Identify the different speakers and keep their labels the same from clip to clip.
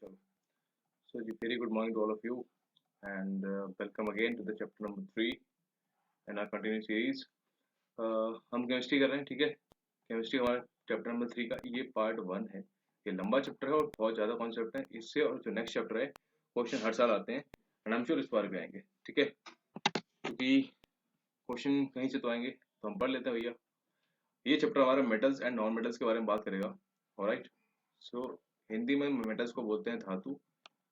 Speaker 1: चलो, so ji very good morning to all of you and welcome again to the chapter number 3 in our continuing series. हम chemistry कर रहे हैं, ठीक है। केमिस्ट्री हमारा चैप्टर नंबर 3 का ये पार्ट 1 है। ये लंबा चैप्टर है और बहुत ज़्यादा कॉन्सेप्ट है इससे, और जो नेक्स्ट चैप्टर है क्वेश्चन हर साल आते हैं एंड आई एम श्योर इस बार भी आएंगे, ठीक है। क्योंकि क्वेश्चन कहीं से तो आएंगे, तो हम पढ़ लेते हैं भैया। ये चैप्टर हमारा मेटल्स एंड नॉन मेटल्स के बारे में बात करेगा, ऑलराइट। सो हिंदी में मेटल्स को बोलते हैं धातु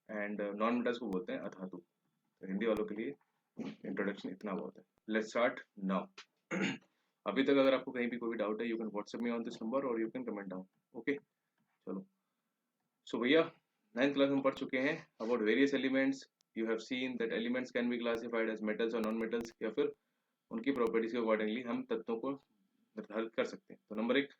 Speaker 1: एंड नॉन मेटल्स को बोलते हैं अधातु। तो हिंदी वालों के लिए इंट्रोडक्शन इतना बहुत है। Let's start now. अभी तक अगर आपको कहीं भी कोई डाउट है, you can WhatsApp me on this number और you can comment down, okay. चलो, सो भैया 9th क्लास में पढ़ चुके हैं about various elements. You have seen that elements can be classified as metals और नॉन मेटल्स, या फिर उनकी प्रॉपर्टीज के अकॉर्डिंगली हम तत्वों को निर्धारित कर सकते हैं। तो नंबर 1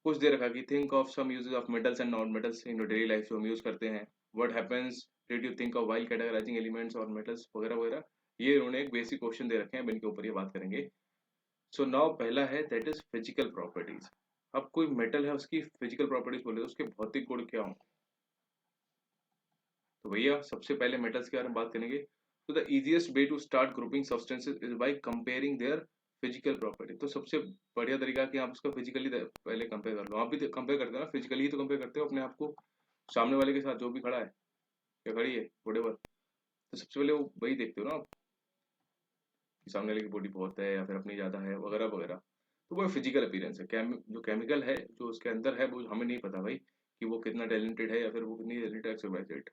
Speaker 1: कुछ दे रखा कि think of some uses of metals and non metals in daily life, जो हम यूज करते हैं। What happens did you think of while categorising elements और मेटल्स, वगैरह वगैरह। ये उन्होंने एक बेसिक क्वेश्चन दे रखे हैं, अब इनके ऊपर ये बात करेंगे। सो नाउ पहला है दैट इज फिजिकल प्रॉपर्टीज। अब कोई मेटल है, उसकी फिजिकल प्रॉपर्टीज बोले तो उसके भौतिक गुण क्या होंगे। तो भैया सबसे पहले मेटल्स के बारे में बात करेंगे। तो the easiest way to start grouping substances is by comparing their physical property. तो सबसे बढ़िया तरीका कि आप उसका फिजिकली पहले कंपेयर कर लो। आप भी कंपेयर करते हो ना, फिजिकली ही तो कंपेयर करते हो अपने आप को सामने वाले के साथ, जो भी खड़ा है या खड़ी है वोटेवर। तो सबसे पहले वो वही देखते हो ना आप, कि सामने वाले की बॉडी बहुत है या फिर अपनी ज्यादा है, वगैरह वगैरह। तो वो फिजिकल अपीयरेंस है। जो केमिकल है जो उसके अंदर है वो हमें नहीं पता भाई कि वो कितना टैलेंटेड है या फिर वो कितनी talented.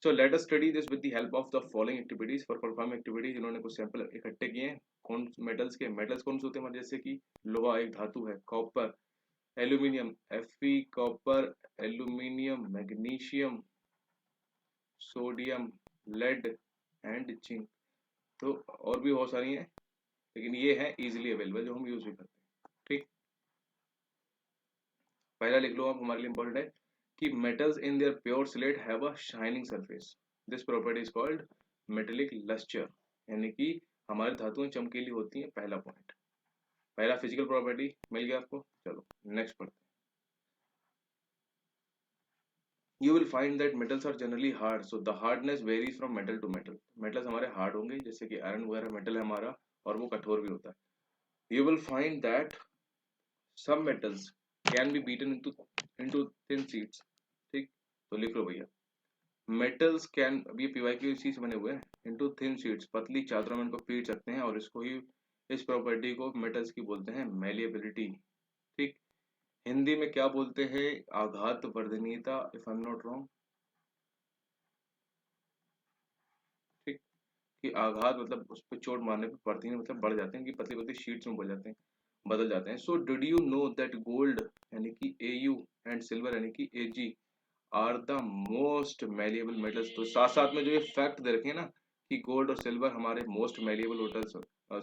Speaker 1: So let us study this with the help of the following activities. For performing activities इन्होंने कुछ सैंपल इकट्ठे किए हैं। कौन मेटल्स के, मेटल्स कौन से होते हैं हमारे, जैसे कि लोहा एक धातु है, copper, aluminium Fe, copper, aluminium, magnesium, sodium, lead and zinc. तो और भी बहुत सारी हैं, लेकिन ये है इजीली अवेलेबल जो हम यूज भी करते हैं, ठीक। पहला लिख लो आप, हमारे लिए इंपॉर्टेंट है कि metals in their pure slate have a shining surface. This property is called metallic luster, यानी कि हमारी धातुएं चमकीली होती हैं। पहला पॉइंट, पहला फिजिकल प्रॉपर्टी मिल गया आपको। चलो नेक्स्ट पढ़ते हैं। You will find that metals are generally hard, so the hardness varies from metal to metal. metals हमारे हार्ड होंगे, जैसे कि आयरन वगैरह मेटल है हमारा, और वो कठोर भी होता है। You will find that some metals can be beaten into thin sheets, ठीक। तो लिख लो भैया, मेटल्स कैन, अब ये पीवाईक्यू इसी से बने हुए हैं, इनटू थिन शीट्स, पतली चादरों में इनको पीट सकते हैं, और इसको ही, इस प्रॉपर्टी को मेटल्स की बोलते हैं मैलिएबिलिटी, ठीक। हिंदी में क्या बोलते हैं, आघात वर्धनीयता, if I am not wrong, ठीक। कि आघात मतलब उस पर चोट मारने पर वर्धनीय मतलब बढ़ जाते हैं, कि पतली पतली शीट्स में बदल जाते हैं। So did you know that gold यानी कि Au एंड सिल्वर यानी कि Ag are the most malleable metals. तो साथ साथ में जो ये फैक्ट दे रखे हैं ना कि गोल्ड और सिल्वर हमारे most malleable metals,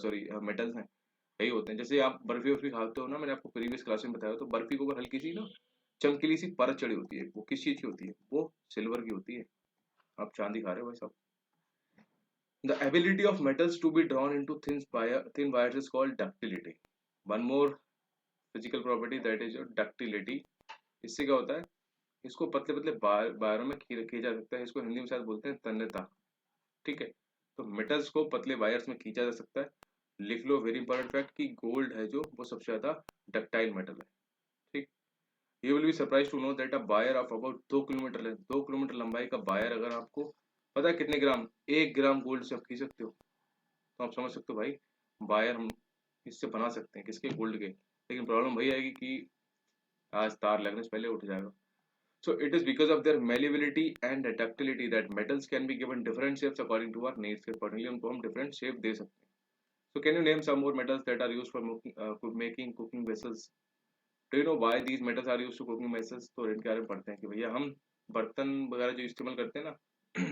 Speaker 1: sorry metals हैं, यही होते हैं। जैसे आप बर्फी वर्फी खाते हो ना, मैंने आपको प्रीवियस क्लास में बताया, तो बर्फी के ऊपर हल्की सी ना चमकीली सी परत चढ़ी होती है, वो किस चीज की होती है, वो सिल्वर की होती है। आप चांदी खा रहे हो भाई साहब। The ability of metals to be drawn into thin wires is called ductility. One more physical property that is ductility. इससे क्या होता है, इसको पतले पतले वायरों में खींचा जा सकता है। इसको हिंदी में शायद बोलते हैं तन्यता, ठीक है। तो मेटल्स को पतले वायर्स में खींचा जा सकता है। लिख लो वेरी इंपॉर्टेंट फैक्ट कि गोल्ड है जो, वो सबसे ज्यादा डक्टाइल मेटल है, ठीक। You will be surprise to know that a wire of about 2 kilometre length, 2 kilometre लंबाई का वायर, अगर आपको पता है कितने ग्राम, 1 ग्राम गोल्ड से आप खींच सकते हो। तो आप समझ सकते हो भाई, वायर हम इससे बना सकते हैं, किसके, गोल्ड के। लेकिन प्रॉब्लम वही आएगी कि आज तार लगने से पहले उठ जाएगा। So it is because of their malleability and ductility that metals can be given different shapes according to our needs. Accordingly उनको हम different shape दे सकते हैं। So can you name some more metals that are used for making cooking vessels? Do you know why these metals are used to cooking vessels? तो इनके बारे में पढ़ते हैं कि भैया हम बर्तन वगैरह जो इस्तेमाल करते हैं ना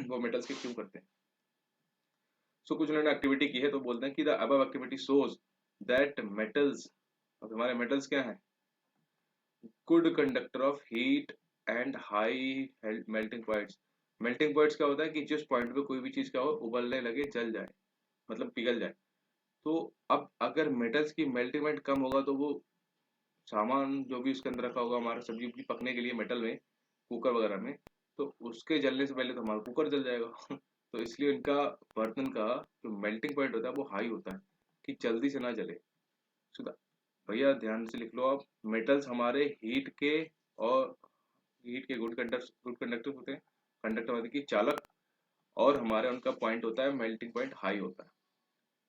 Speaker 1: वो मेटल्स के क्यों करते हैं। So कुछ उन्होंने एक्टिविटी की है, तो बोलते हैं कि the above activity shows that metals, अब हमारे मेटल्स क्या हैं, good conductor of heat and high melting points. Melting points क्या होता है कि जिस पॉइंट पे कोई भी चीज क्या हो, उबलने लगे, जल जाए, मतलब पिघल जाए। तो अब अगर मेटल्स की मेल्टिंग पॉइंट कम होगा, तो वो सामान जो भी उसके अंदर रखा होगा हमारा सब्जी उब्जी पकने के लिए मेटल में, कुकर वगैरह में, तो उसके जलने से पहले तो हमारा कुकर जल जाएगा तो इसलिए इनका बर्तन का जो मेल्टिंग पॉइंट होता है वो हाई होता है कि जल्दी से ना जले। सुधा भैया ध्यान से लिख लो आप, मेटल्स हमारे हीट के और हीट के गुड कंडक्टर होते हैं, कंडक्टर मतलब कि चालक, और हमारे उनका पॉइंट होता है मेल्टिंग पॉइंट हाई होता है।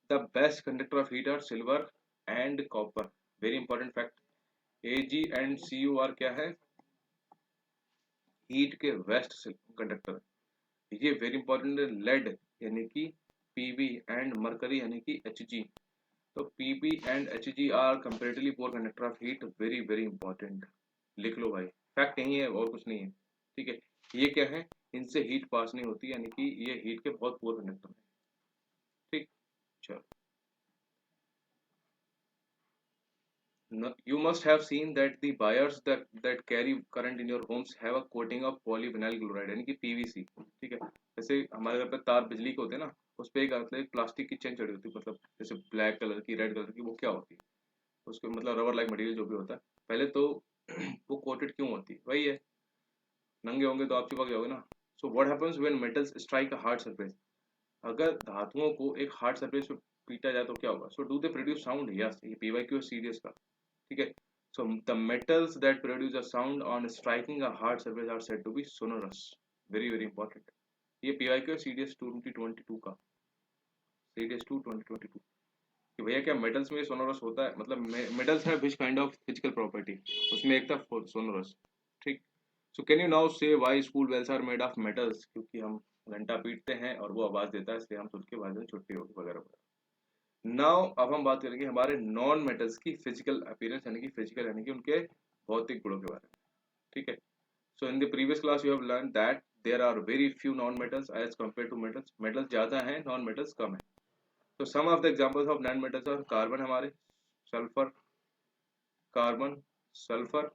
Speaker 1: The best conductor of heat are silver and copper. Very important fact, Ag and Cu are क्या है, हीट के वेस्ट कंडक्टर। ये वेरी इंपॉर्टेंट है। लेड यानी कि Pb एंड मरकरी यानी कि Hg। तो Pb and Hg are comparatively poor conductor of heat. Very very important, लिख लो भाई, फैक्ट यही है और कुछ नहीं है। ठीक है, ये क्या है, इनसे हीट पास नहीं होती, यानी कि ये हीट के बहुत पोर कंडक्टर है। ठीक, चलो। You must have seen that the wires that carry current in your homes have a coating of polyvinyl chloride यानी कि PVC। ठीक है, जैसे हमारे घर पे तार बिजली के होते हैं ना, उस पे एक मतलब एक प्लास्टिक की चेन चढ़ी होती है, मतलब जैसे ब्लैक कलर की, रेड कलर की, वो क्या होती है, उसके मतलब रबर लाइक मटेरियल जो भी होता है। पहले तो वो कोटेड क्यों होती है, वही है, नंगे होंगे तो आप चिपक जाओगे ना। So what happens when metals strike a hard surface, अगर धातुओं को एक हार्ड सरफेस पे पीटा जाए तो क्या होगा। So do they produce sound, yes, ये PYQ सीरीज का। ठीक है, so the metals that produce a sound on striking a hard surface are said to be sonorous। very very important, ये PYQ CDS 2022 का, CDS 2 2022 कि भैया क्या metals में सोनोरस होता है, मतलब मेटल्स है which kind of physical property, उसमें एक था सोनोरस। ठीक, so can you now say why school bells are made of metals, क्योंकि हम घंटा पीटते हैं और वो आवाज देता है, इसलिए हम सुन के बाद में छुट्टी होगी वगैरह वगैरह। नाउ अब हम बात करेंगे हमारे नॉन मेटल्स की फिजिकल अपीयरेंस, यानी कि फिजिकल यानी कि उनके भौतिक गुणों के बारे में। ठीक है, so in the previous class you have learn that there are very few non metals as compare to metals, metals ज्यादा हैं, नॉन मेटल्स कम है। तो some of the examples of non metals are carbon हमारे, sulphur, carbon, sulphur,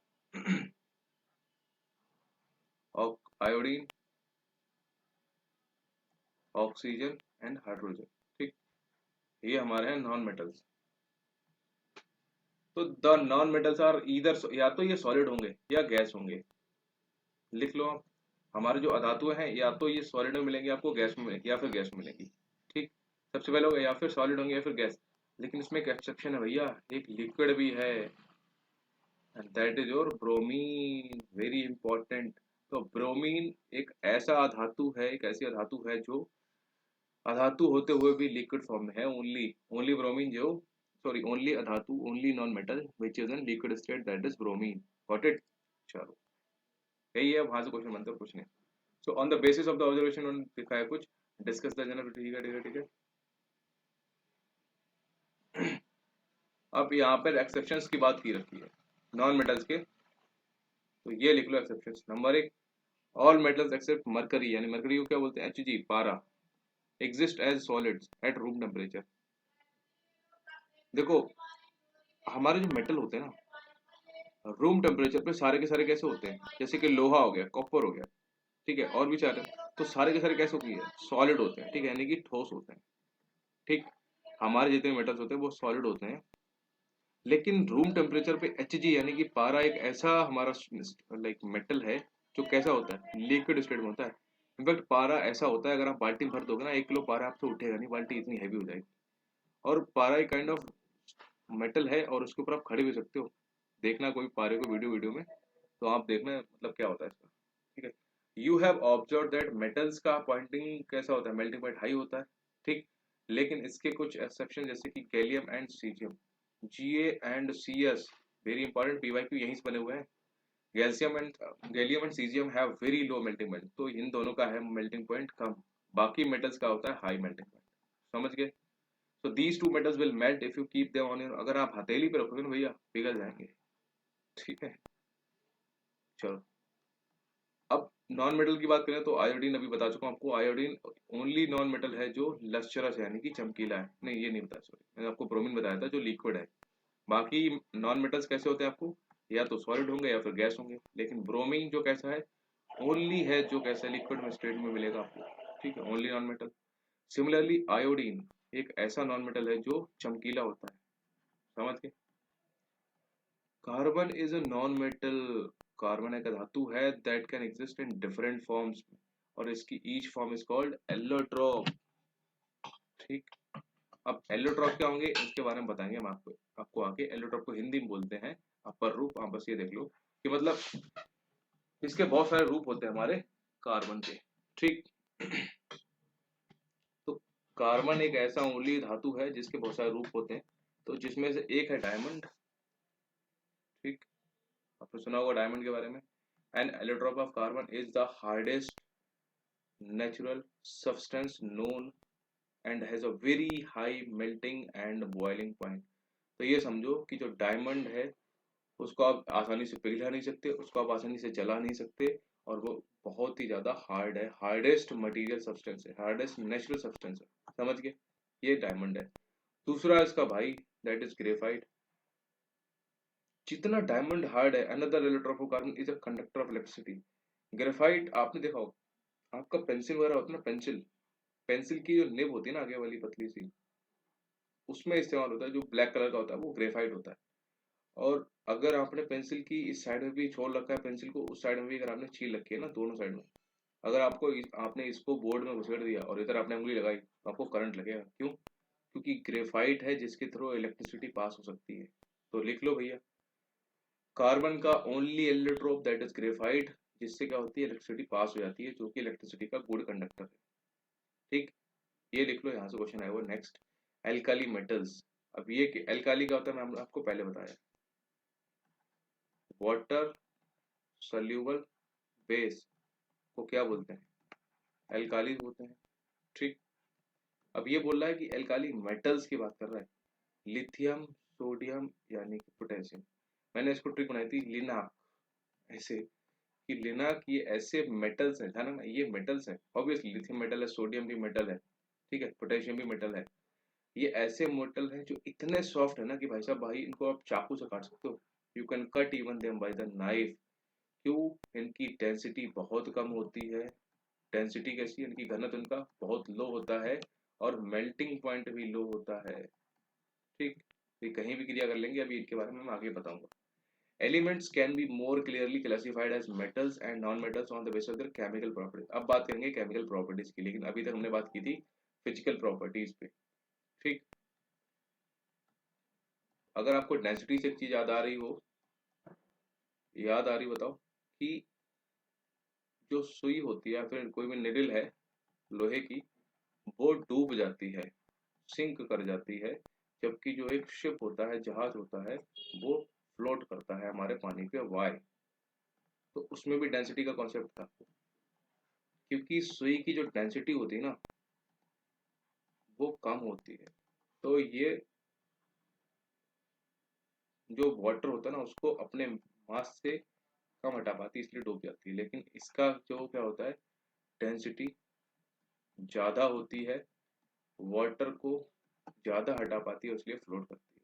Speaker 1: iodine, oxygen and hydrogen. ठीक, ये हमारे हैं नॉन मेटल्स। तो the non metals are either, या तो ये सॉलिड होंगे या गैस होंगे, लिख लो आप। हमारे जो अधातु हैं या तो ये सॉलिड में मिलेंगे आपको, गैस में मिलेंगे या फिर गैस में मिलेंगी। ठीक, सबसे पहले होगा या फिर सॉलिड होंगे या फिर गैस, लेकिन इसमें एक एक्सेप्शन है भैया, एक लिक्विड भी है, and that is your bromine. Very important. तो ब्रोमीन एक ऐसा अधातु है, एक ऐसी अधातु है जो अधातु होते हुए भी लिक्विड फॉर्म में है। ओनली ओनली ब्रोमीन जो, सॉरी ओनली अधातु, only non metal which is in liquid state, that is bromine. Got it, चलो यही है, वहां से क्वेश्चन बनता है, कुछ नहीं। So on the basis of the observation उन्होंने दिखाया कुछ, डिस्कस द जनरल। ठीक है ठीक है ठीक है। अब यहाँ पर एक्सेप्शंस की बात की रखी है नॉन मेटल्स के, तो ये लिख लो एक्सेप्शंस। नंबर एक, ऑल मेटल्स एक्सेप्ट मरकरी, यानी मरकरी को क्या बोलते हैं, Hg, पारा, exist as solids at room temperature. देखो हमारे जो मेटल होते हैं ना, रूम टेम्परेचर पे सारे के सारे कैसे होते हैं, जैसे कि लोहा हो गया, कॉपर हो गया, ठीक है, और भी सारे, तो सारे के सारे कैसे होती है, सॉलिड होते हैं। ठीक है, यानी कि ठोस होते हैं। ठीक, हमारे जितने मेटल्स होते हैं वो सॉलिड होते हैं, लेकिन रूम टेम्परेचर पे Hg यानी कि पारा एक ऐसा हमारा लाइक मेटल है जो कैसा होता है, लिक्विड स्टेट में होता है। इनफैक्ट पारा ऐसा होता है, अगर आप बाल्टी भर दोगे ना, 1 किलो पारा आपसे उठेगा नहीं, बाल्टी इतनी हैवी हो जाएगी। और पारा एक काइंड ऑफ मेटल है और उसके ऊपर आप खड़े भी सकते हो, देखना कोई पारे को वीडियो वीडियो में, तो आप देखना मतलब क्या होता है इसका। ठीक है, you have observe that metals का पॉइंटिंग कैसा होता है, मेल्टिंग पॉइंट हाई होता है। ठीक, लेकिन इसके कुछ एक्सेप्शन, जैसे कि gallium and caesium, Ga and Cs, very important, PYQ यहीं से बने हुए हैं। Gallium and caesium have very low melting point, तो इन दोनों का है मेल्टिंग पॉइंट कम, बाकी मेटल्स का होता है हाई मेल्टिंग पॉइंट। समझ गए। So these two metals will melt if you keep them on your, अगर आप हथेली पे रखोगे ना भैया पिघल जाएंगे। ठीक है, चलो अब नॉन मेटल की बात करें तो आयोडीन, अभी बता चुका हूं आपको, आयोडीन ओनली नॉन मेटल है जो लस्चरस है, यानी कि चमकीला है। नहीं ये नहीं बताया, सॉरी, मैंने आपको ब्रोमीन बताया था जो लिक्विड है। बाकी नॉन मेटल्स कैसे होते हैं आपको, या तो सॉलिड होंगे या फिर गैस होंगे, लेकिन ब्रोमीन जो कैसा है, ओनली है जो कैसा लिक्विड में स्टेट में मिलेगा आपको। ठीक है, only non metal. Similarly iodine एक ऐसा नॉन मेटल है जो चमकीला होता है। समझ गए। Carbon is a non metal, carbon एक धातु है that can exist in different forms, और इसकी each form is called allotrope. ठीक, अब एलोट्रोप क्या होंगे इसके बारे में बताएंगे हम आपको आगे। एलोट्रोप को हिंदी में बोलते हैं अपर रूप। आप बस ये देख लो कि मतलब इसके बहुत सारे रूप होते हैं हमारे कार्बन के। ठीक, तो कार्बन एक ऐसा मूल्य धातु है जिसके बहुत सारे रूप होते हैं, तो जिसमें से एक है डायमंड। ठीक, आपने सुना होगा डायमंड के बारे में। N allotrope of carbon is the hardest natural substance known and has a very high melting and boiling point. तो ये समझो कि जो डायमंड है उसको आप आसानी से पिघला नहीं सकते, उसको आप आसानी से जला नहीं सकते, और वो बहुत ही ज्यादा हार्ड है, हार्डेस्ट मटेरियल सब्सटेंस है, हार्डेस्ट नेचुरल सब्सटेंस है। समझ गए, ये डायमंड है। दूसरा इसका भाई दैट इज ग्रेफाइट। जितना डायमंड हार्ड है, another electrode of carbon is a conductor of electricity. Graphite आपने देखा होगा, आपका पेंसिल वगैरह होता है ना, पेंसिल पेंसिल की जो निब होती है ना आगे वाली पतली सी, उसमें इस्तेमाल होता है, जो ब्लैक कलर का होता है वो ग्रेफाइट होता है। और अगर आपने पेंसिल की इस साइड में भी छोड़ रखा है पेंसिल को, उस साइड में भी अगर आपने छील रखी है ना दोनों साइड में, अगर आपने इसको बोर्ड में घुसेड़ दिया और इधर आपने उंगली लगाई तो आपको करंट लगेगा। क्यों? क्योंकि ग्रेफाइट है जिसके थ्रू इलेक्ट्रिसिटी पास हो सकती है। तो लिख लो भैया, कार्बन का only allotrope that is graphite, जिससे क्या होती है इलेक्ट्रिसिटी पास हो जाती है, जो कि इलेक्ट्रिसिटी का गुड कंडक्टर है। ठीक, ये लिख लो, यहाँ से क्वेश्चन आएगा नेक्स्ट। Alkali metals. अब ये एल्काली क्या होता है मैं आपको पहले बताया, वाटर सोल्यूबल बेस को क्या बोलते हैं, एल्काली बोलते हैं। ठीक, अब ये बोल रहा है कि एल्काली मेटल्स की बात कर रहा है, लिथियम सोडियम यानी कि पोटेशियम। मैंने इसको ट्रिक बनाई थी लिनाक, ऐसे कि लिनाक ये ऐसे मेटल्स है, ध्यान रखना ये मेटल्स है, ऑब्वियसली लिथियम मेटल है, सोडियम भी मेटल है, ठीक है, पोटेशियम भी मेटल है। ये ऐसे मेटल है जो इतने सॉफ्ट है ना कि भाई साहब भाई इनको आप चाकू से काट सकते हो, you can cut even them by the knife. क्यों? इनकी डेंसिटी बहुत कम होती है। डेंसिटी कैसी है, इनकी घनत्व इनका बहुत लो होता है, और मेल्टिंग पॉइंट भी लो होता है। ठीक, ये कहीं भी क्रिया कर लेंगे, अभी इनके बारे में मैं आगे बताऊंगा। Elements can be more clearly classified as metals and non metals on the basis of their chemical properties. अब बात करेंगे केमिकल प्रॉपर्टीज की, लेकिन अभी तक हमने बात की थी फिजिकल प्रॉपर्टीज पे। ठीक, अगर आपको डेंसिटी से एक चीज याद आ रही हो, याद आ रही बताओ, कि जो सुई होती है या फिर कोई भी निडल है लोहे की, वो डूब जाती है, सिंक कर जाती है, जबकि जो एक शिप होता है, जहाज होता है, वो फ्लोट करता है हमारे पानी पे। वाई? तो उसमें भी डेंसिटी का कॉन्सेप्ट था, क्योंकि सुई की जो डेंसिटी होती है ना वो कम होती है, तो ये जो वाटर होता है ना उसको अपने मास से कम हटा पाती है, इसलिए डूब जाती है। लेकिन इसका जो क्या होता है, डेंसिटी ज्यादा होती है, वाटर को ज्यादा हटा पाती है, इसलिए फ्लोट करती है।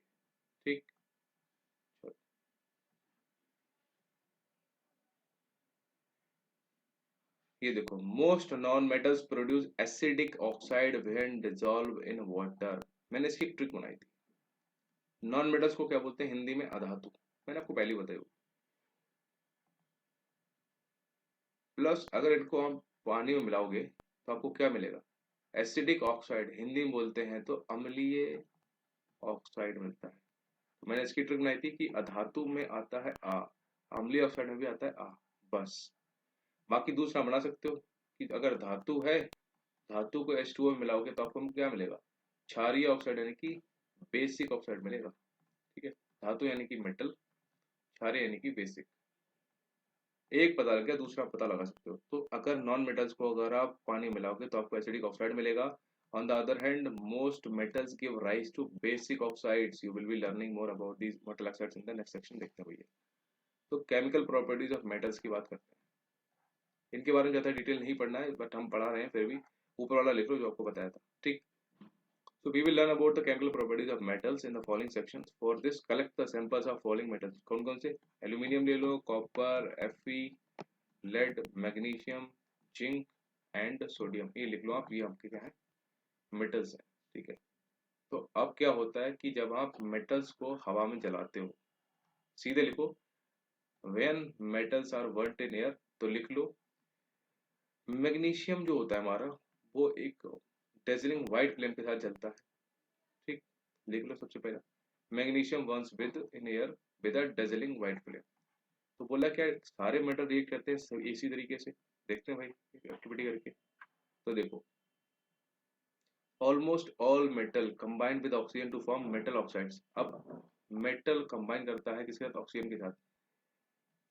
Speaker 1: ठीक, ये देखो, most non metals produce acidic oxide when dissolve in water. मैंने इसकी ट्रिक बनाई थी। नॉन मेटल्स को क्या बोलते हैं हिंदी में? अधातु। मैंने आपको पहले बताया। प्लस अगर इनको हम पानी में मिलाओगे तो आपको क्या मिलेगा? एसिडिक ऑक्साइड, हिंदी में बोलते हैं तो अम्लीय ऑक्साइड मिलता है। तो मैंने इसकी ट्रिक बनाई थी कि अधातु में आता है आ, अम्लीय ऑक्साइड में भी आता है आ, बस। बाकी दूसरा बना सकते हो कि अगर धातु है, धातु को H2O में मिलाओगे तो आपको क्या मिलेगा? क्षारीय ऑक्साइड यानी कि बेसिक ऑक्साइड मिलेगा। ठीक है, धातु यानी कि मेटल, क्षारीय यानी कि बेसिक। एक पता लग गया, दूसरा पता लगा सकते हो। तो अगर नॉन मेटल्स को अगर आप पानी मिलाओगे तो आपको एसिडिक ऑक्साइड मिलेगा। On the other hand most metals give rise to basic oxides. You will be learning more about these metal oxides in the next section. देखते हैं भैया, तो केमिकल प्रॉपर्टीज ऑफ मेटल्स की बात करते हैं। इनके बारे में ज़्यादा डिटेल नहीं पढ़ना है, बट हम पढ़ा रहे हैं फिर भी, ऊपर वाला लिख लो जो आपको बताया था। ठीक, so we will learn about the chemical properties of metals in the following sections. For this, collect the samples of following metals. कौन कौन से? एल्यूमिनियम ले लो, copper, Fe, lead, magnesium, zinc and sodium. ये लिख लो आप, ये आपके क्या है? मेटल्स है। ठीक है, तो अब क्या होता है कि जब आप मेटल्स को हवा में जलाते हो, सीधे लिखो, when metals are burnt in air, तो लिख लो मैग्नीशियम जो होता है हमारा वो एक डेजलिंग व्हाइट फ्लेम के साथ जलता है। ठीक, लिख लो सबसे पहला magnesium Burns with in air with a dazzling white flame. तो बोला क्या सारे मेटल रिएक्ट करते हैं इसी तरीके से, देखते हैं भाई एक्टिविटी करके। तो देखो almost all metal combine with oxygen to form metal oxides. अब मेटल कंबाइन करता है किसके साथ, ऑक्सीजन के साथ।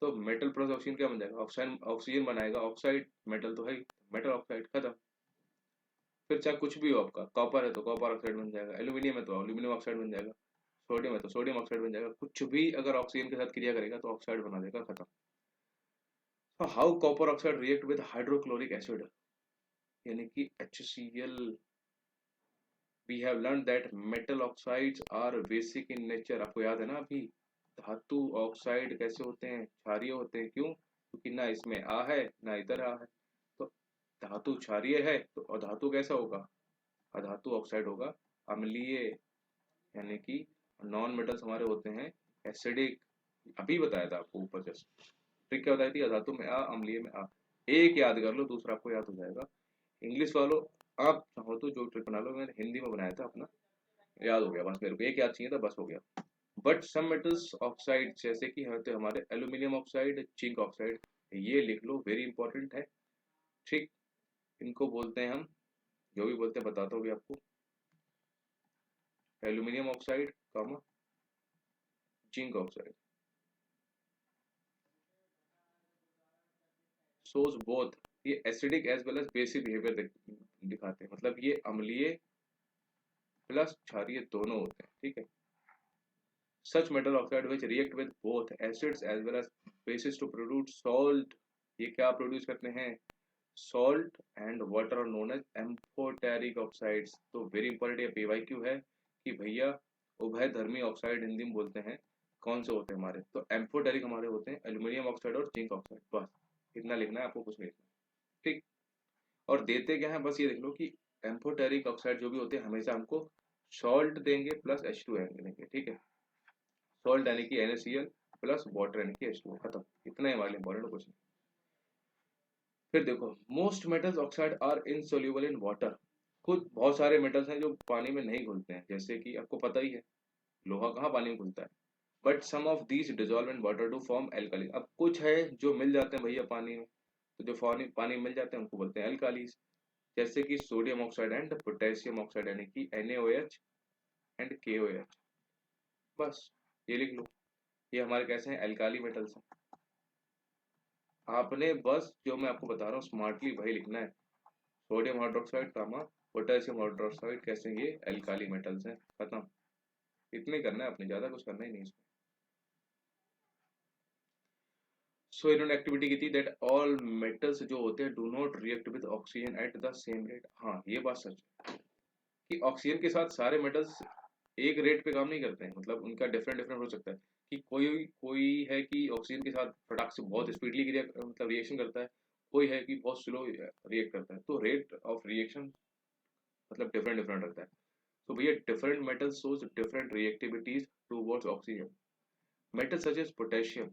Speaker 1: तो मेटल प्लस ऑक्सीजन क्या बन जाएगा, ऑक्सीजन ऑक्सीजन बनाएगा, ऑक्साइड मेटल तो है ही, मेटल ऑक्साइड खत्म। फिर चाहे कुछ भी हो आपका, कॉपर है तो कॉपर ऑक्साइड बन जाएगा, एल्यूमिनियम है तो एल्यूमिनियम ऑक्साइड बन जाएगा, सोडियम है तो सोडियम ऑक्साइड बन जाएगा, कुछ भी अगर ऑक्सीजन के साथ क्रिया करेगा तो ऑक्साइड बना देगा, खत्म। तो how copper oxide react with hydrochloric acid, यानी कि HCl। We have learn that metal oxides are basic in nature. आपको याद है ना अभी, धातु ऑक्साइड कैसे होते हैं, क्षारीय होते हैं। क्यों, क्योंकि ना इसमें आ है ना इधर आ है। तो धातु क्षारीय है तो अधातु कैसा होगा, अधातु ऑक्साइड होगा, अम्लीय। यानी कि नॉन मेटल्स हमारे होते हैं एसिडिक। अभी बताया था आपको ऊपर जस्ट, ट्रिक क्या बताई थी, अधातु में आ अम्लीय में आ। एक याद कर लो दूसरा आपको याद हो जाएगा। इंग्लिश वालों आप चाहो तो जो ट्रिक बना लो, मैंने हिंदी में बनाया था अपना, याद हो गया बस, मेरे को एक याद चाहिए था बस, हो गया। बट सम मेटल्स ऑक्साइड जैसे कि होते हमारे एल्यूमिनियम ऑक्साइड, जिंक ऑक्साइड, ये लिख लो वेरी इंपॉर्टेंट है। ठीक, इनको बोलते हैं हम, जो भी बोलते हैं बताता हूँ भी आपको, aluminium oxide comma zinc oxide. Shows both, ये acidic as well as basic behaviour दिखाते हैं, मतलब ये अम्लीय प्लस क्षारीय दोनों होते हैं। ठीक है, such metal oxide which react with both acids as well as bases to produce salt, ये क्या प्रोड्यूस करते हैं, salt and water are known as amphoteric oxides. तो वेरी इंपॉर्टेंट ये PYQ है कि भैया उभय धर्मी ऑक्साइड हिंदी में बोलते हैं, कौन से होते हैं हमारे, तो एम्फोटेरिक हमारे होते हैं एल्यूमिनियम ऑक्साइड और जिंक ऑक्साइड। बस इतना लिखना है आपको, कुछ नहीं लिखना। ठीक, और देते क्या है बस ये देख लो कि एम्फोटेरिक ऑक्साइड जो भी होते हैं हमेशा हमको सॉल्ट देंगे प्लस H2 देंगे। ठीक है, सॉल्ट यानी कि NaCl प्लस वाटर यानी कि H2O, खत्म। इतना ही हमारे लिए इंपॉर्टेंट, कुछ नहीं। फिर देखो most metals oxide are insoluble in water. खुद बहुत सारे मेटल्स हैं जो पानी में नहीं घुलते हैं, जैसे कि आपको पता ही है लोहा कहाँ पानी में घुलता है। But some of these dissolve in water to form alkali. अब कुछ है जो मिल जाते हैं भैया पानी में, तो जो पानी में मिल जाते हैं उनको बोलते हैं एल्कालीज, जैसे कि sodium oxide and potassium oxide यानी कि NaOH एंड KOH। बस ये लिख लो, ये हमारे कैसे हैं, एल्काली मेटल्स हैं। आपने बस जो मैं आपको बता रहा हूँ स्मार्टली वही लिखना है, सोडियम हाइड्रोक्साइड कामा पोटेशियम हाइड्रोक्साइड कैसे, ये एल्काली मेटल्स हैं, खत्म। इतने करना है आपने, ज्यादा कुछ करना ही नहीं इसमें। सो इन्होंने एक्टिविटी की थी दैट ऑल मेटल्स जो होते हैं do not react with oxygen at the same rate. हाँ ये बात सच है कि ऑक्सीजन के साथ सारे मेटल्स एक रेट पे काम नहीं करते हैं, मतलब उनका डिफरेंट डिफरेंट हो सकता है। कि कोई कोई है कि ऑक्सीजन के साथ फटाक से बहुत स्पीडली क्रिया मतलब रिएक्शन करता है, कोई है कि बहुत स्लो रिएक्ट करता है, तो रेट ऑफ रिएक्शन मतलब डिफरेंट डिफरेंट रहता है। तो भैया different metal shows different reactivities towards oxygen. Metal such as potassium,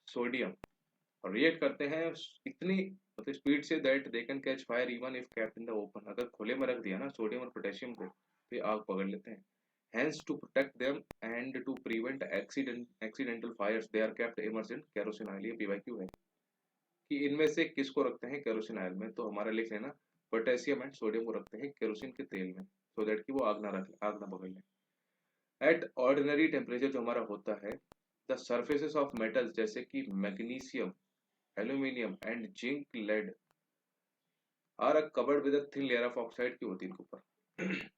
Speaker 1: sodium react करते हैं इतनी मतलब स्पीड से that they can catch fire even if kept in the open. अगर खुले में रख दिया ना सोडियम और पोटेशियम को तो ये आग पकड़ लेते हैं। Hence, to protect them and to prevent accidental fires, they are kept immersed in kerosene oil। ये PYQ है कि इनमें से किसको रखते हैं केरोसिन ऑयल में, तो हमारा लिख लेना पोटेशियम एंड सोडियम को रखते हैं केरोसिन के तेल में, सो दैट कि वो आग ना पकड़ ले। एट ऑर्डिनरी टेम्परेचर जो हमारा होता है, द सर्फेसेस ऑफ मेटल्स जैसे कि magnesium, aluminium and zinc, lead are covered with a thin layer of oxide की होती है इनके ऊपर।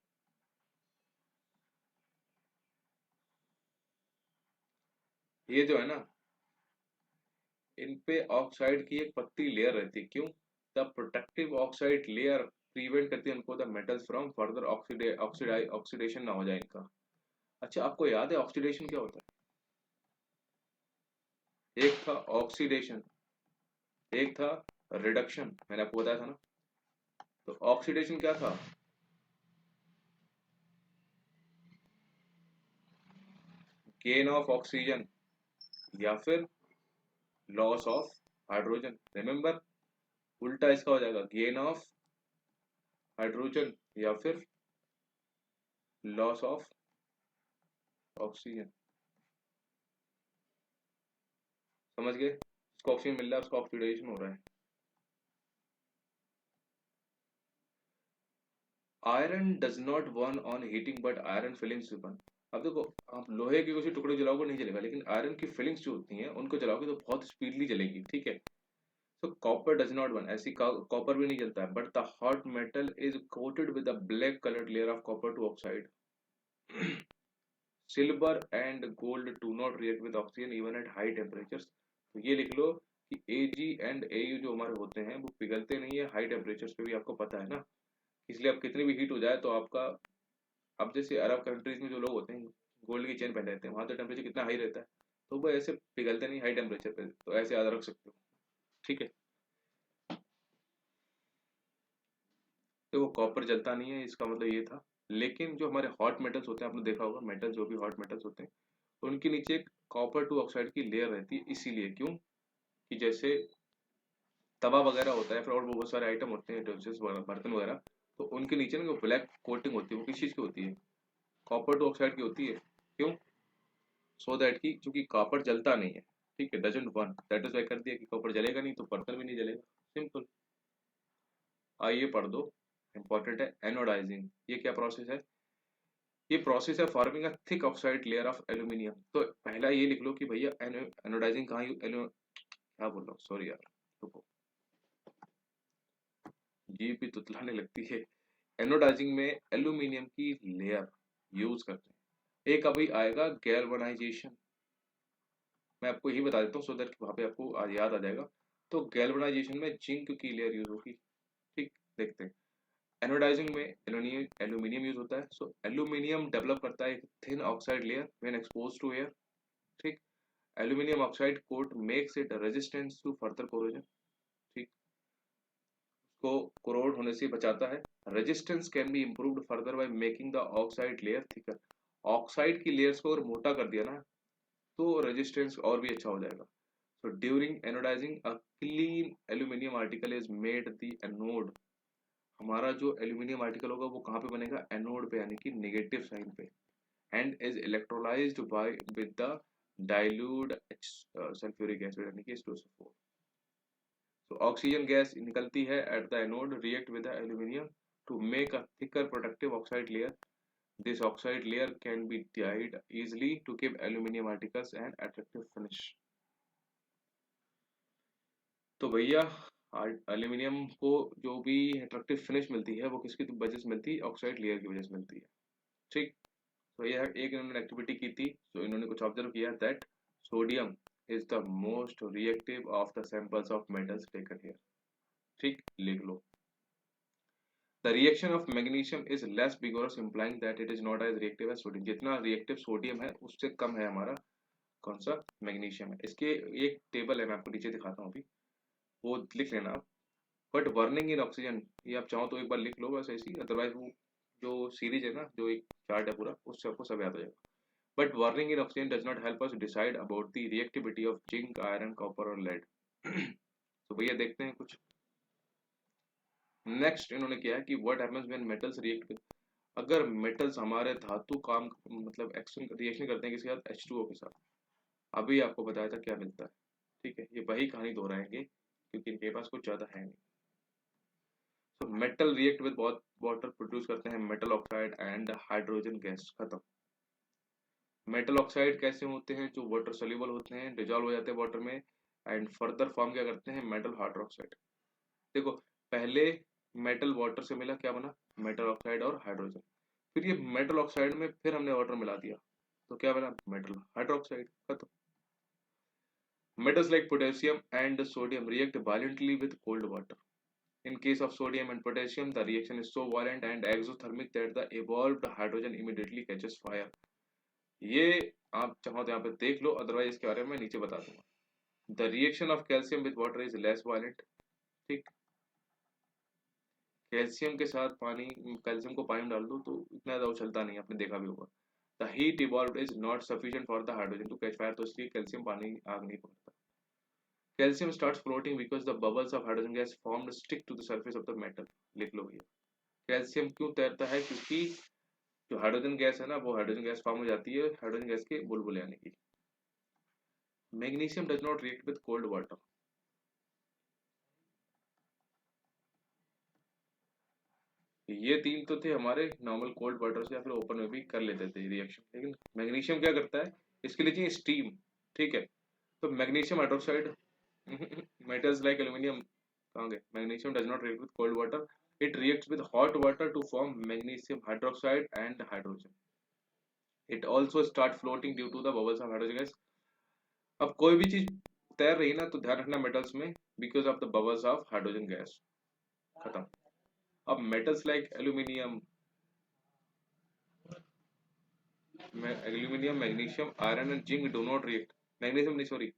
Speaker 1: ये जो है ना, इन पे ऑक्साइड की एक पतली लेयर रहती है। क्यों, the protective oxide layer prevent करती है उनको the metals from further oxidation ना हो जाए इनका। अच्छा आपको याद है ऑक्सीडेशन क्या होता है, एक था ऑक्सीडेशन एक था रिडक्शन, मैंने आपको बताया था ना। तो ऑक्सीडेशन क्या था, गेन ऑफ ऑक्सीजन या फिर लॉस ऑफ हाइड्रोजन। रिमेंबर, उल्टा इसका हो जाएगा गेन ऑफ हाइड्रोजन या फिर लॉस ऑफ ऑक्सीजन। समझ गए? इसको ऑक्सीजन मिल रहा है, उसका ऑक्सीडेशन हो रहा है। Iron does not burn on heating but iron filings burn. अब देखो, आप लोहे के किसी टुकड़े जलाओगे नहीं जलेगा, लेकिन आयरन की फिलिंग्स जो होती हैं उनको जलाओगे तो बहुत स्पीडली जलेगी, ठीक है। तो कॉपर डज नॉट बर्न, ऐसी कॉपर भी नहीं जलता है, but the hot metal is coated with a black coloured layer of copper two oxide. Silver and gold do not react with oxygen even at high temperatures. तो ये लिख लो कि एजी and AU जो हमारे होते हैं वो पिघलते नहीं है हाई टेम्परेचर्स पे भी, आपको पता है ना। इसलिए अब कितनी भी हीट हो जाए तो आपका, अब जैसे अरब कंट्रीज में जो लोग होते हैं गोल्ड की चेन पहन लेते हैं, वहां तो टेम्परेचर कितना हाई रहता है, तो वो ऐसे पिघलते नहीं हाई टेम्परेचर पे, तो ऐसे याद रख सकते हो, ठीक है। देखो कॉपर जलता नहीं है, इसका मतलब ये था। लेकिन जो हमारे हॉट मेटल्स होते हैं, आपने देखा होगा मेटल जो भी हॉट मेटल्स होते हैं उनके नीचे एक कॉपर टू ऑक्साइड की लेयर रहती है, इसीलिए क्यों कि जैसे तवा वगैरह होता है, फिर और बहुत सारे आइटम होते हैं utensils वगैरह, बर्तन वगैरह, तो उनके नीचे ना जो ब्लैक कोटिंग होती है वो किस चीज की होती है, कॉपर टू ऑक्साइड की होती है। क्यों? सो दैट की, क्योंकि कॉपर जलता नहीं है, ठीक है, doesn't burn, that is why कर दिया कि कॉपर जलेगा नहीं तो बर्तन भी नहीं जलेगा, सिंपल। आइए पढ़ दो, इंपॉर्टेंट है। एनोडाइजिंग, ये क्या प्रोसेस है? ये प्रोसेस है forming a thick oxide layer of aluminium. तो पहला ये लिख लो कि भैया एनोडाइजिंग कहाँ, क्या बोल रहा हूँ, सॉरी यार, रुको, जीभ भी तुतलाने लगती है। एनोडाइजिंग में एल्यूमिनियम की लेयर यूज करते हैं। एक अभी आएगा गैल्वनाइजेशन, मैं आपको यही बता देता हूँ सो दैट वहां पे आपको याद आ जाएगा। तो गैल्वनाइजेशन में जिंक की लेयर यूज होगी, ठीक। देखते हैं, एनोडाइजिंग में एल्यूमिनियम यूज होता है, सो एल्यूमिनियम डेवलप करता है एक thin oxide layer when expose to air, ठीक। Aluminium oxide coat makes it resistance to further corrosion, ठीक, को कोरोड होने से बचाता है। Resistance can be improved further by making the oxide layer thicker. Oxide की लेयर्स को अगर मोटा कर दिया ना तो रेजिस्टेंस और भी अच्छा हो जाएगा। So during anodizing, a clean aluminium article is made the anode। हमारा जो एल्यूमिनियम आर्टिकल होगा वो कहाँ पे बनेगा, एनोड पे, यानी कि नेगेटिव साइन पे। And is electrolysed by with the dilute sulphuric acid यानी कि H2SO4। तो ऑक्सीजन गैस निकलती है at the anode, react with the aluminium to make a thicker protective oxide layer. This oxide layer can be dyed easily to give aluminium articles an attractive finish। तो भैया aluminium को जो भी attractive finish मिलती है वो किसकी वजह से मिलती है, ऑक्साइड लेयर की वजह से मिलती है, ठीक। तो यह एक इन्होंने एक्टिविटी की थी, तो इन्होंने कुछ ऑब्जर्व किया that sodium is the most reactive of the samples of metals taken here, ठीक, लिख लो। The reaction of magnesium is less vigorous implying that it is not as reactive as sodium. जितना रिएक्टिव सोडियम है उससे कम है हमारा कौन सा, मैग्नीशियम है। इसके एक टेबल है, मैं आपको नीचे दिखाता हूँ अभी, वो लिख लेना आप। बट बर्निंग इन ऑक्सीजन, ये आप चाहो तो एक बार लिख लो बस ऐसे ही, अदरवाइज वो जो सीरीज है ना, जो एक चार्ट है पूरा, उससे आपको सब याद हो जाएगा। But burning in oxygen does not help us decide about the reactivity of zinc, iron, copper और लेड। तो भैया देखते हैं कुछ। नेक्स्ट इन्होंने किया है कि what happens when metals react with, अगर मेटल्स हमारे धातु काम मतलब एक्शन रिएक्शन करते हैं किसके साथ, H2O के साथ। अभी आपको बताया था क्या मिलता है, ठीक है, ये वही कहानी दोहराएंगे क्योंकि इनके पास कुछ ज्यादा है नहीं। तो metal react with water produce करते हैं metal oxide and hydrogen gas, खत्म। मेटल ऑक्साइड कैसे होते हैं, जो वाटर सोल्यूबल होते हैं, डिजॉल्व हो जाते हैं वाटर में, एंड फर्दर फॉर्म क्या करते हैं, मेटल हाइड्रोक्साइड। देखो पहले मेटल वाटर से मिला, क्या बना, मेटल ऑक्साइड और हाइड्रोजन। फिर ये मेटल ऑक्साइड में फिर हमने वाटर मिला दिया तो क्या बना, मेटल हाइड्रोक्साइड, खत्म। Metals like potassium and sodium react violently with cold water. In case of sodium and potassium, the reaction is so violent and exothermic that the evolved hydrogen immediately catches fire। ये आप चाहो तो यहाँ पे देख लो, otherwise इसके बारे में मैं नीचे बता दूंगा। The reaction of calcium with water is less violent, ठीक। कैल्शियम के साथ पानी, कैल्शियम को पानी में डाल दो तो इतना ज्यादा उछलता नहीं, आपने देखा भी होगा। The heat evolve is not sufficient for the hydrogen to catch fire, तो इसलिए कैल्शियम पानी आग नहीं पकड़ता। Calcium starts floating because the bubbles of hydrogen gas formed stick to the surface of the metal. लिख लो भैया, कैल्शियम क्यों तैरता है, क्योंकि जो हाइड्रोजन गैस है ना वो हाइड्रोजन गैस फॉर्म हो जाती है हाइड्रोजन गैस के बुलबुले आने की। Magnesium does not react with cold water. ये तीन तो थे हमारे नॉर्मल कोल्ड वाटर से या फिर ओपन में भी कर लेते थे रिएक्शन, लेकिन मैग्नीशियम क्या करता है, इसके लिए चाहिए स्टीम। ठीक है, तो magnesium hydroxide metals like aluminium कहाँ गए, magnesium does not react with cold water, it reacts with hot water to form magnesium hydroxide and hydrogen. It also start floating due to the bubbles of hydrogen gas. अब कोई भी चीज तैर रही है ना तो ध्यान रखना मेटल्स में, because of the bubbles of hydrogen gas. खत्म। अब metals like aluminium, aluminium, magnesium, iron and zinc do not react, magnesium नहीं सॉरी,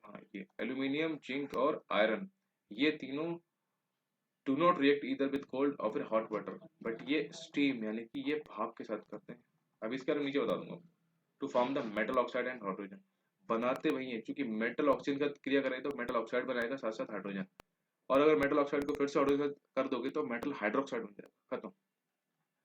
Speaker 1: हाँ ये एल्यूमिनियम, जिंक और आयरन, ये तीनों डू नॉट रिएक्ट इधर विद कोल्ड और फिर हॉट वाटर, बट ये स्टीम यानी कि ये भाप के साथ करते हैं। अब इसके बारे में नीचे बता दूंगा। To form the metal oxide and hydrogen, बनाते वही है, क्योंकि मेटल ऑक्सीजन का क्रिया करेगा तो मेटल ऑक्साइड बनाएगा साथ साथ हाइड्रोजन, और अगर मेटल ऑक्साइड को फिर से हाइड्रोजन कर दोगे तो मेटल हाइड्रोक्साइड बन जाएगा। खत्म।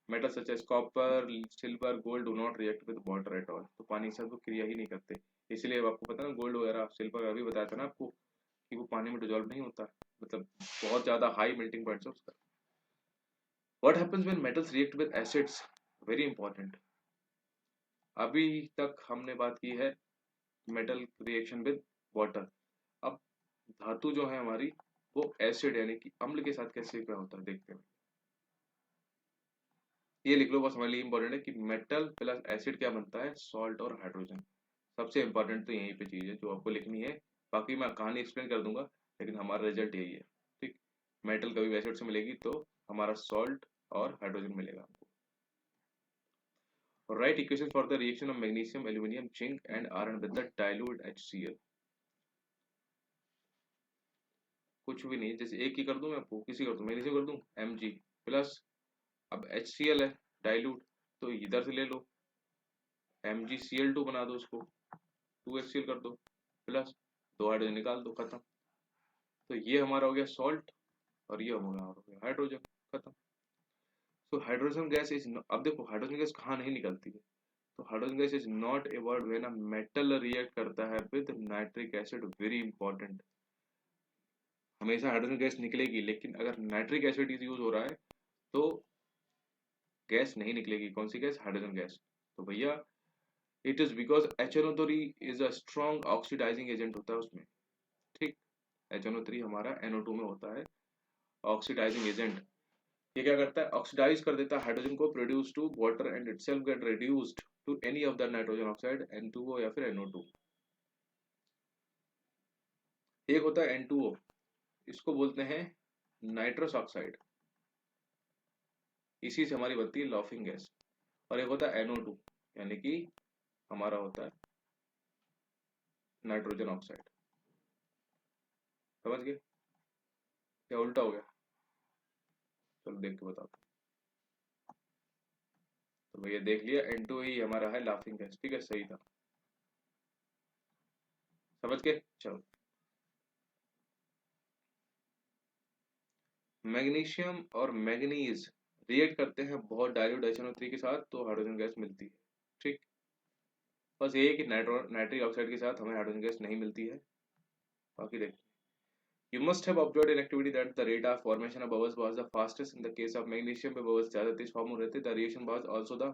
Speaker 1: Metal such as copper, silver, gold do not react with water at all, तो पानी के साथ वो क्रिया ही नहीं करते। इसलिए अब आपको पता है ना गोल्ड वगैरह सिल्वर अभी बताया था ना आपको कि वो पानी में डिजोल्व नहीं होता, मतलब बहुत ज्यादा हाई मेल्टिंग पॉइंट है उसका। What happens when metals react with acids, very important. अभी तक हमने बात की है मेटल रिएक्शन विद वाटर, अब धातु जो है हमारी वो एसिड यानी कि अम्ल के साथ कैसे क्या होता है देखते हैं। ये लिख लो बस, हमारे लिए इंपॉर्टेंट है कि मेटल प्लस एसिड क्या बनता है, सॉल्ट और हाइड्रोजन। सबसे इंपॉर्टेंट तो यहीं पे चीज है जो आपको लिखनी है, बाकी मैं कहानी एक्सप्लेन कर दूंगा, लेकिन हमारा रिजल्ट यही है। ठीक, मेटल कभी एसिड से मिलेगी तो हमारा सॉल्ट और हाइड्रोजन मिलेगा हमको। Right equation for the reaction of magnesium, aluminium, zinc and iron with the dilute HCl। कुछ भी नहीं, जैसे एक ही कर दूं मैं आपको, किसी कर दूं, मैग्नीशियम कर दूं Mg प्लस, अब HCl है डाइल्यूट, तो इधर से ले लो MgCl2 बना दो उसको, 2HCl कर दो प्लस, दो हाइड्रोजन निकाल दो, खत्म। तो ये हमारा हो गया सॉल्ट और ये हमारा हो गया हाइड्रोजन, खत्म। तो हाइड्रोजन गैस इज, अब देखो हाइड्रोजन गैस कहाँ नहीं निकलती है, तो hydrogen gas is not evolved when a metal react करता है with nitric acid, very important. हमेशा हाइड्रोजन गैस निकलेगी, लेकिन अगर नाइट्रिक एसिड यूज हो रहा है तो गैस नहीं निकलेगी। कौन सी गैस, हाइड्रोजन गैस। तो भैया it is because HNO3 is a strong oxidising agent होता है उसमें। ठीक, HNO3 हमारा NO2 में होता है ऑक्सीडाइजिंग एजेंट। ये क्या करता है, ऑक्सीडाइज कर देता है हाइड्रोजन को, produce to water and itself get reduced to any of the nitrogen oxide N2O या फिर NO2। एक होता है N2O, इसको बोलते हैं नाइट्रस ऑक्साइड, इसी से हमारी बनती है लॉफिंग गैस। और एक होता है NO2 यानी कि हमारा होता है नाइट्रोजन ऑक्साइड। समझ गए, क्या उल्टा हो गया, चलो देख के बताओ। तो भैया देख लिया N2 ही हमारा है लाफिंग गैस, ठीक है सही था, समझ गए। चलो, मैग्नीशियम और मैग्नीज रिएक्ट करते हैं बहुत डाइल्यूट HNO3 के साथ तो हाइड्रोजन गैस मिलती है। ठीक, बस ये है कि नाइट्रिक ऑक्साइड के साथ हमें हाइड्रोजन गैस नहीं मिलती है। बाकी देखिए, you must have observed in activity that the rate of formation of bubbles was the fastest in the case of magnesium पे bubbles ज्यादा तेज फॉर्म हो रहे थे, the reaction was also the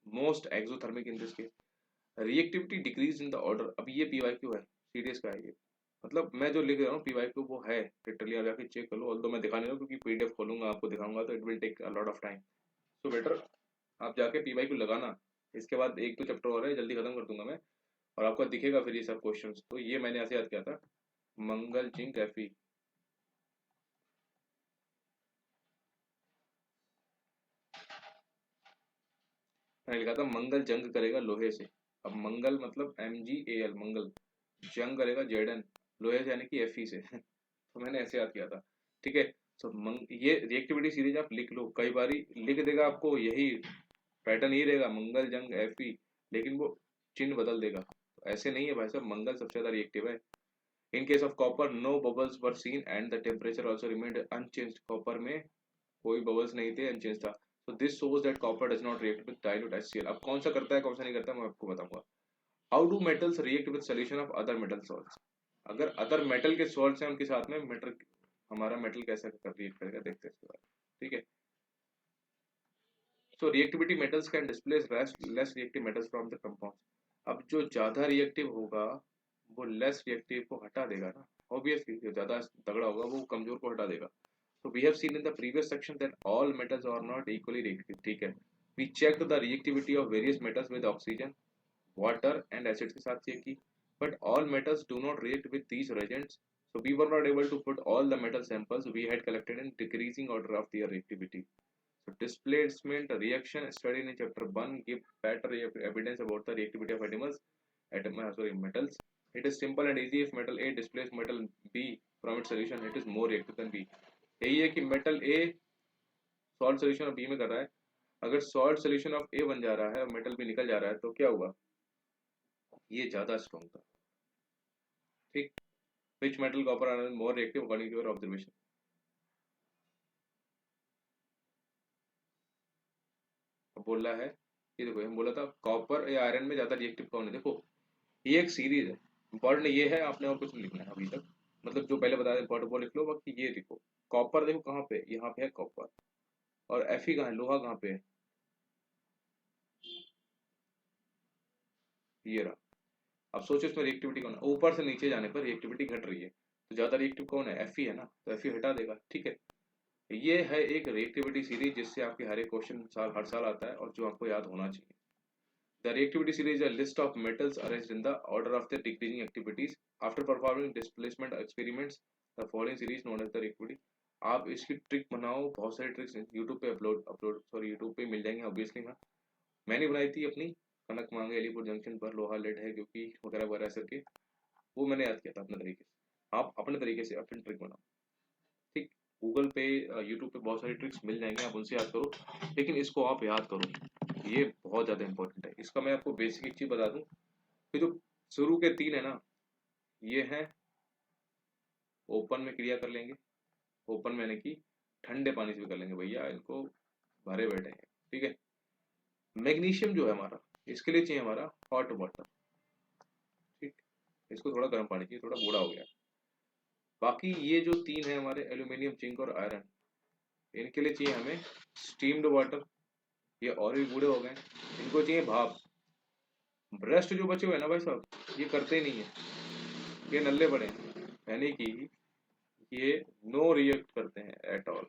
Speaker 1: most exothermic in this case, reactivity decreased in the order। अब ये PYQ है, serious का है ये, मतलब मैं जो लिख रहा हूँ PYQ वो है लिटरली, आप जाके चेक कर लो, ऑल्दो मैं दिखा नहीं रहा हूँ क्योंकि PDF खोलूंगा आपको दिखाऊंगा तो it will take a lot of time, so better आप जाके PYQ लगाना। इसके बाद एक दो चैप्टर और है, जल्दी खत्म कर दूंगा मैं, और आपको दिखेगा फिर ये सब क्वेश्चंस। तो ये मैंने ऐसे याद किया था, मंगल जिंक Fe, मैंने लिखा था मंगल जंग करेगा लोहे से। अब मंगल मतलब MgAl मंगल, जंग करेगा Zn लोहे से यानी कि Fe से तो मैंने ऐसे याद किया था। ठीक है, तो ये रिएक्टिविटी सीरीज आप लिख लो, कई बारी लिख देगा आपको यही पैटर्न ही रहेगा, मंगल जंग Fe, लेकिन वो चिन्ह बदल देगा। तो ऐसे नहीं है भाई साहब, मंगल सबसे ज्यादा रिएक्टिव है। In case of copper no bubbles were seen and the temperature also remained unchanged. Copper में कोई बबल्स नहीं थे, अनचेंज था। तो this shows that copper does not react with dilute HCl। अब कौन सा करता है कौन सा नहीं करता मैं आपको बताऊंगा। How do metals react with solution of other metal salts. अगर अदर मेटल के सॉल्ट्स हैं उनके साथ में मेटल, हमारा मेटल कैसा रिएक्ट करेगा, देखते हैं इसके बाद। ठीक है, so reactivity metals can displace less reactive metals from the compound. अब जो ज्यादा रिएक्टिव होगा वो लेस रिएक्टिव को हटा देगा ना, ऑब्वियसली जो ज्यादा तगड़ा होगा वो कमजोर को हटा देगा। So we have seen in the previous section that all metals are not equally reactive. ठीक है, we checked the reactivity of various metals with oxygen, water and acids के साथ चेक की, but all metals do not react with these reagents. So we were not able to put all the metal samples we had collected in decreasing order of their reactivity. So displacement reaction studied in chapter 1 give better evidence about the reactivity of metals. It is simple and easy. If metal A displaces metal B from its solution, it is more reactive than B. यही है कि metal A salt solution of B में कर रहा है, अगर salt solution of ए बन जा रहा है और मेटल भी निकल जा रहा है तो क्या हुआ, ये ज्यादा स्ट्रॉन्ग था। ठीक, which metal copper are more reactive according to your observation. अब बोल रहा है, ये देखो हम बोला था कॉपर या आयरन में ज्यादा रिएक्टिव कौन है। देखो ये एक सीरीज है, इंपॉर्टेंट ये है, आपने और कुछ नहीं लिखना है अभी तक, मतलब जो पहले बताया इंपॉर्टेंट वो लिख लो। बाकी ये देखो कॉपर देखो कहाँ पे, यहाँ पे है कॉपर, और Fe कहाँ है, लोहा कहाँ पे है, ये रहा। अब सोचो इसमें रिएक्टिविटी कौन है, ऊपर से नीचे जाने पर रिएक्टिविटी घट रही है, तो ज्यादा रिएक्टिव कौन है, Fe है ना, तो Fe हटा देगा। ठीक है, ये है एक रिएक्टिविटी सीरीज जिससे आपके हर एक क्वेश्चन हर साल आता है और जो आपको याद होना चाहिए। The reactivity series a list of metals arranged in the order of the decreasing activities after performing displacement experiments. The following series known as the reactivity. आप इसकी ट्रिक बनाओ, बहुत सारी ट्रिक्स यूट्यूब पे यूट्यूब पे मिल जाएंगे ऑब्वियसली। हाँ, मैंने बनाई थी अपनी कनक मांगे अलीपुर जंक्शन पर, लोहा लेड है क्योंकि वगैरह वगैरह करके, वो मैंने याद किया था अपने तरीके से। आप अपने तरीके से अपनी ट्रिक बनाओ। ठीक, गूगल पे यूट्यूब पे बहुत सारी ट्रिक्स मिल जाएंगे, आप उनसे याद करो, लेकिन इसको आप याद करो, ये बहुत ज़्यादा इंपॉर्टेंट है। इसका मैं आपको बेसिक एक चीज़ बता दूं कि जो शुरू के 3 है ना, ये हैं ओपन में क्रिया कर लेंगे, ओपन में यानी कि ठंडे पानी से भी कर लेंगे भैया, इनको भरे बैठे हैं। ठीक है, मैग्नीशियम जो है हमारा, इसके लिए चाहिए हमारा हॉट वाटर। ठीक, इसको थोड़ा गर्म पानी चाहिए, थोड़ा बूढ़ा हो गया। बाकी ये जो 3 है हमारे एल्यूमिनियम, जिंक और आयरन, इनके लिए चाहिए हमें स्टीम्ड वाटर, ये और भी बूढ़े हो गए, इनको चाहिए भाप। ब्रेस्ट जो बचे हुए हैं ना भाई साहब, ये करते ही नहीं है, ये नल्ले बड़े हैं, यानी कि ये नो रिएक्ट करते हैं एट ऑल।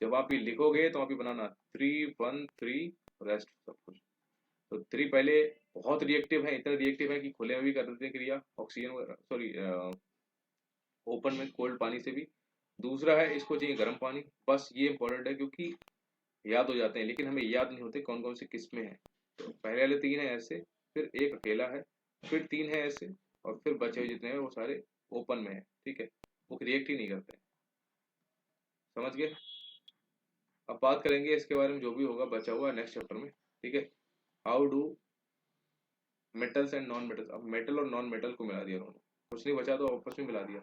Speaker 1: जब आप ये लिखोगे तो आप ये बनाना 3 1 3 रेस्ट सब कुछ। तो 3 पहले बहुत रिएक्टिव है, इतना रिएक्टिव है कि खुले में भी कर देते हैं क्रिया, ऑक्सीजन सॉरी ओपन में कोल्ड पानी से भी। दूसरा है इसको चाहिए गर्म पानी, बस ये इंपॉर्टेंट है क्योंकि याद हो जाते हैं, लेकिन हमें याद नहीं होते कौन कौन से किस्में हैं। तो पहले वाले 3 है ऐसे, फिर एक अकेला है, फिर 3 है ऐसे, और फिर बचे हुए जितने हैं वो सारे ओपन में है। ठीक है, वो रिएक्ट ही नहीं करते हैं। समझ गए। अब बात करेंगे इसके बारे में जो भी होगा बचा हुआ नेक्स्ट चैप्टर में। ठीक है, how do metals and non metals. अब मेटल और नॉन मेटल को मिला दिया उन्होंने, कुछ नहीं बचा तो आपस में मिला दिया।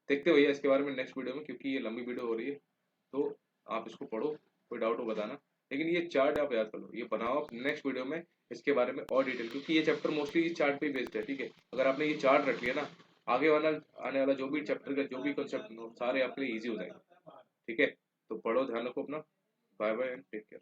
Speaker 1: देखते भैया इसके बारे में नेक्स्ट वीडियो में, क्योंकि ये लंबी वीडियो हो रही है, तो आप इसको पढ़ो, कोई डाउट हो बताना। लेकिन ये चार्ट आप याद कर लो, ये बनाओ आप नेक्स्ट वीडियो में इसके बारे में और डिटेल, क्योंकि ये चैप्टर मोस्टली इस चार्ट पे बेस्ड है। ठीक है, अगर आपने ये चार्ट रख लिया ना, आगे वाला आने वाला जो भी चैप्टर का जो भी कॉन्सेप्ट सारे आपके लिए ईजी हो जाएंगे। ठीक है, तो पढ़ो, ध्यान रखो अपना। Bye bye and take care.